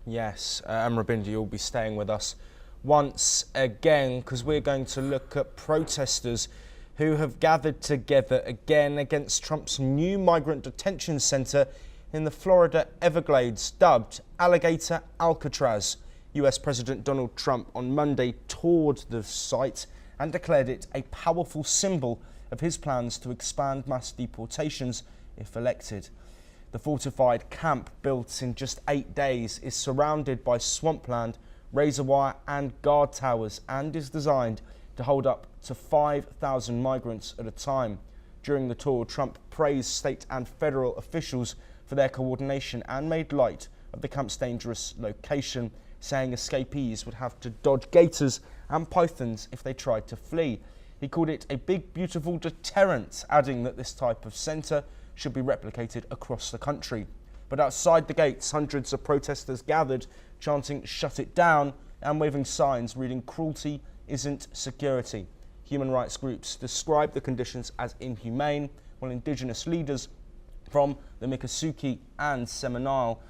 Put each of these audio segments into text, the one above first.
Yes, and Rabinda, you'll be staying with us once again because we're going to look at protesters who have gathered together again against Trump's new migrant detention centre in the Florida Everglades, dubbed Alligator Alcatraz. US President Donald Trump on Monday toured the site and declared it a powerful symbol of his plans to expand mass deportations if elected. The fortified camp, built in just 8 days, is surrounded by swampland, razor wire and guard towers and is designed to hold up to 5,000 migrants at a time. During the tour, Trump praised state and federal officials for their coordination and made light of the camp's dangerous location, saying escapees would have to dodge gators and pythons if they tried to flee. He called it a big, beautiful deterrent, adding that this type of centre should be replicated across the country. But outside the gates, hundreds of protesters gathered, chanting "Shut it down" and waving signs reading "Cruelty isn't security." Human rights groups describe the conditions as inhumane, while indigenous leaders from the Miccosukee and Seminole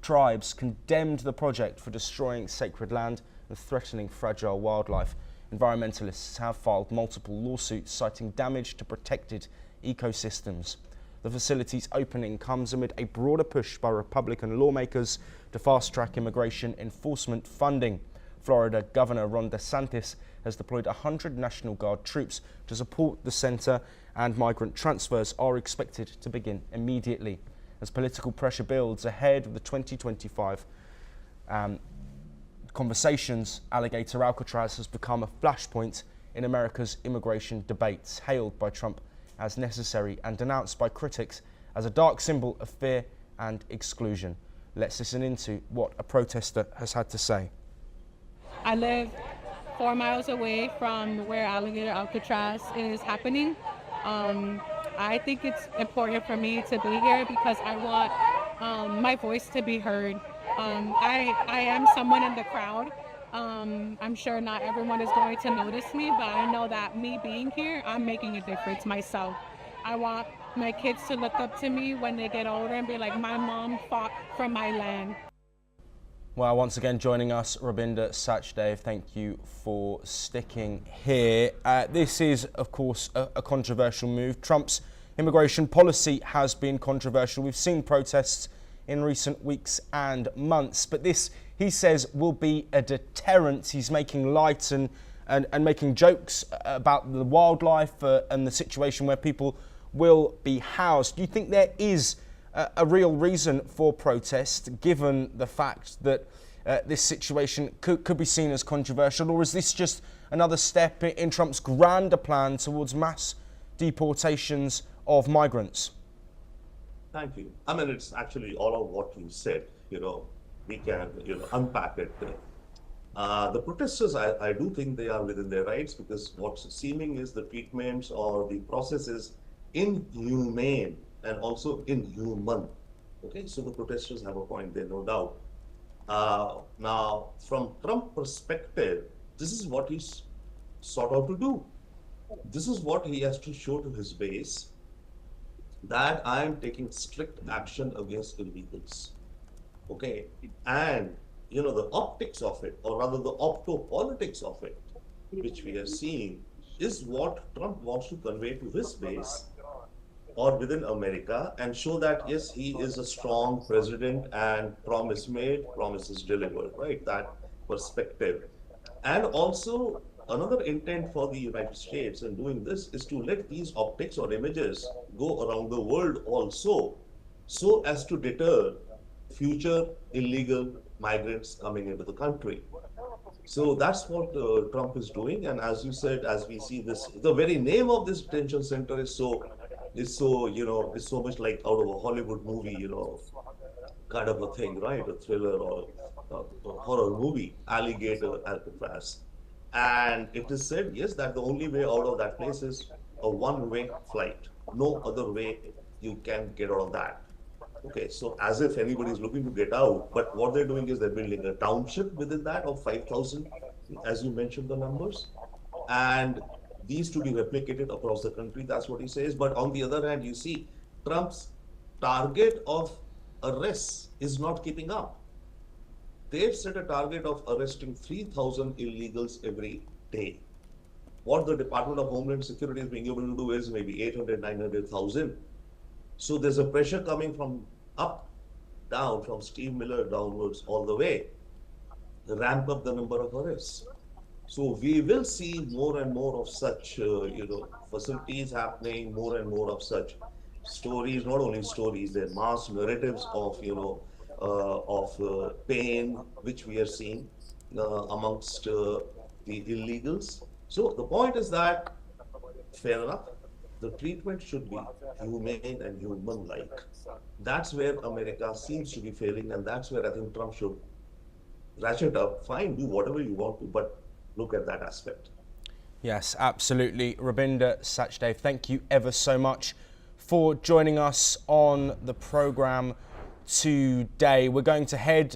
tribes condemned the project for destroying sacred land and threatening fragile wildlife. Environmentalists have filed multiple lawsuits citing damage to protected ecosystems. The facility's opening comes amid a broader push by Republican lawmakers to fast-track immigration enforcement funding. Florida Governor Ron DeSantis has deployed 100 National Guard troops to support the center, and migrant transfers are expected to begin immediately. As political pressure builds ahead of the 2025 conversations, Alligator Alcatraz has become a flashpoint in America's immigration debates, hailed by Trump as necessary and denounced by critics as a dark symbol of fear and exclusion. Let's listen into what a protester has had to say. I live 4 miles away from where Alligator Alcatraz is happening. I think it's important for me to be here because I want my voice to be heard. I am someone in the crowd. I'm sure not everyone is going to notice me, but I know that me being here, I'm making a difference myself. I want my kids to look up to me when they get older and be like, my mom fought for my land. Well, once again joining us, Rabinda Sachdev, thank you for sticking here. This is, of course, a controversial move. Trump's immigration policy has been controversial. We've seen protests in recent weeks and months, but this, he says, will be a deterrent. He's making light and making jokes about the wildlife and the situation where people will be housed. Do you think there is a real reason for protest, given the fact that this situation could be seen as controversial, or is this just another step in Trump's grander plan towards mass deportations of migrants? Thank you. I mean, it's actually all of what you said. We can, unpack it. The protesters, I do think they are within their rights, because what's seeming is the treatments or the process is inhumane and also inhuman. Okay, so the protesters have a point there, no doubt. Now, from Trump perspective, this is what he's sought out to do. This is what he has to show to his base, that I am taking strict action against illegals. Okay, and the optics of it, or rather the optopolitics of it, which we are seeing, is what Trump wants to convey to his base or within America, and show that yes, he is a strong president and promise made, promises delivered, right? That perspective. And also another intent for the United States in doing this is to let these optics or images go around the world also, so as to deter future illegal migrants coming into the country. So that's what Trump is doing. And as you said, as we see this, the very name of this detention center is so much like out of a Hollywood movie, kind of a thing, right? A thriller or a horror movie, Alligator Alcatraz. And it is said, yes, that the only way out of that place is a one-way flight. No other way you can get out of that. Okay, so as if anybody is looking to get out, but what they're doing is they're building a township within that of 5,000, as you mentioned the numbers, and these to be replicated across the country. That's what he says. But on the other hand, you see, Trump's target of arrests is not keeping up. they've set a target of arresting 3,000 illegals every day. What the Department of Homeland Security is being able to do is maybe 800, 900,000. So there's a pressure coming from up, down, from Steve Miller downwards all the way, ramp up the number of arrests. So we will see more and more of such, facilities happening, more and more of such stories, not only stories, they're mass narratives of, pain, which we are seeing amongst the illegals. So the point is that, fair enough, the treatment should be humane and human-like. That's where America seems to be failing, and that's where I think Trump should ratchet up. Fine, do whatever you want to, but look at that aspect. Yes, absolutely. Rabinder Sachdev, thank you ever so much for joining us on the programme today. We're going to head